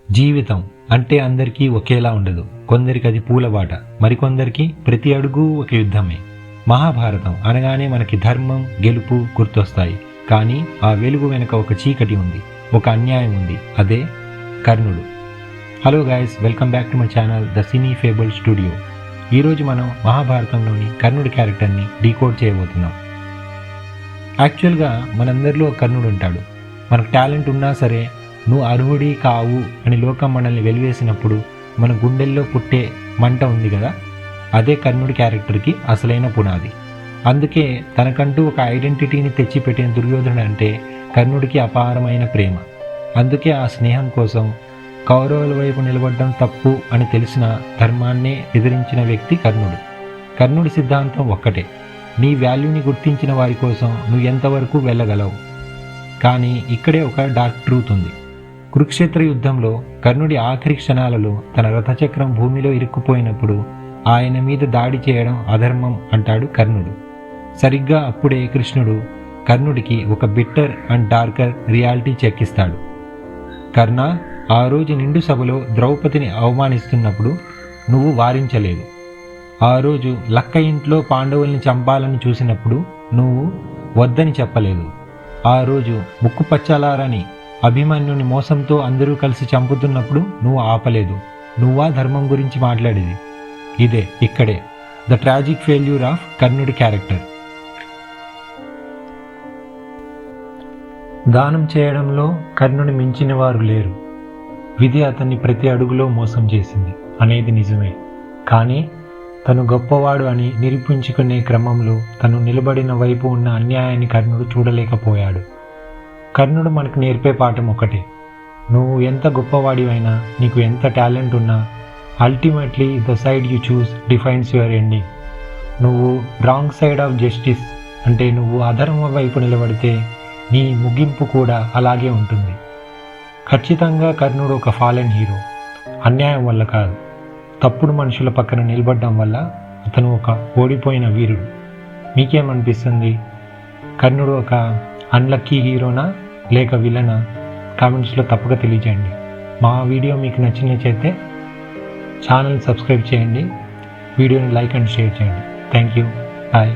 జీవితం అంటే అందరికీ ఒకేలా ఉండదు. కొందరికి అది పూలబాట, మరికొందరికి ప్రతి అడుగు ఒక యుద్ధమే. మహాభారతం అనగానే మనకి ధర్మం, గెలుపు గుర్తొస్తాయి. కానీ ఆ వెలుగు వెనుక ఒక చీకటి ఉంది, ఒక అన్యాయం ఉంది. అదే కర్ణుడు. Hello guys, welcome back to my channel the cine fable studio. ఈరోజు మనం మహాభారతంలోని కర్ణుడి క్యారెక్టర్ని డీకోడ్ చేయబోతున్నాం. యాక్చువల్గా మనందరిలో కర్ణుడు ఉంటాడు. మనకు టాలెంట్ ఉన్నా సరే నువ్వు అర్హుడి కావు అని లోకం మనల్ని వెలివేసినప్పుడు మన గుండెల్లో పుట్టే మంట ఉంది కదా, అదే కర్ణుడి క్యారెక్టర్కి అసలైన పునాది. అందుకే తనకంటూ ఒక ఐడెంటిటీని తెచ్చిపెట్టిన దుర్యోధనుడు అంటే కర్ణుడికి అపారమైన ప్రేమ. అందుకే ఆ స్నేహం కోసం కౌరవుల వైపు నిలబడడం తప్పు అని తెలిసిన ధర్మాన్నే ఎదిరించిన వ్యక్తి కర్ణుడు. కర్ణుడి సిద్ధాంతం ఒక్కటే: నీ వాల్యూని గుర్తించిన వారి కోసం నువ్వు ఎంతవరకు వెళ్ళగలవు. కానీ ఇక్కడే ఒక డార్క్ ట్రూత్ ఉంది. కురుక్షేత్ర యుద్ధంలో కర్ణుడి ఆఖరి క్షణాలలో తన రథచక్రం భూమిలో ఇరుక్కుపోయినప్పుడు ఆయన మీద దాడి చేయడం అధర్మం అంటాడు కర్ణుడు. సరిగ్గా అప్పుడే కృష్ణుడు కర్ణుడికి ఒక బిట్టర్ అండ్ డార్కర్ రియాలిటీ చెక్కిస్తాడు. కర్ణ, ఆ రోజు నిండు సభలో ద్రౌపదిని అవమానిస్తున్నప్పుడు నువ్వు వారించలేదు. ఆ రోజు లక్క ఇంట్లో పాండవుల్ని చంపాలని చూసినప్పుడు నువ్వు వద్దని చెప్పలేదు. ఆ రోజు ముక్కు పచ్చలారని అభిమన్యుని మోసంతో అందరూ కలిసి చంపుతున్నప్పుడు నువ్వు ఆపలేదు. నువ్వా ధర్మం గురించి మాట్లాడేది? ఇదే ఇక్కడే ద ట్రాజిక్ ఫెయిల్యూర్ ఆఫ్ కర్ణుడి క్యారెక్టర్. దానం చేయడంలో కర్ణుని మించిన వారు లేరు. విధి అతన్ని ప్రతి అడుగులో మోసం చేసింది అనేది నిజమే. కానీ తను గొప్పవాడు అని నిరూపించుకునే క్రమంలో తను నిలబడిన వైపు ఉన్న అన్యాయాన్ని కర్ణుడు చూడలేకపోయాడు. కర్ణుడు మనకు నేర్పే పాఠం ఒకటే: నువ్వు ఎంత గొప్పవాడివైనా, నీకు ఎంత టాలెంట్ ఉన్నా, ultimately the side you choose defines your ending. నువ్వు రాంగ్ సైడ్ ఆఫ్ జస్టిస్ అంటే నువ్వు అధర్మ వైపు నిలబడితే నీ ముగింపు కూడా అలాగే ఉంటుంది. ఖచ్చితంగా కర్ణుడు ఒక ఫాలెన్ హీరో. అన్యాయం వల్ల కాదు, తప్పుడు మనుషుల పక్కన నిలబడడం వల్ల అతను ఒక ఓడిపోయిన వీరుడు. మీకేమనిపిస్తుంది? కర్ణుడు ఒక అన్లక్కీ హీరోనా లేక విలనా? కామెంట్స్లో తప్పక తెలియజేయండి. మా వీడియో మీకు నచ్చినట్లయితే ఛానల్ సబ్స్క్రైబ్ చేయండి, వీడియోని లైక్ అండ్ షేర్ చేయండి. Thank you. బాయ్.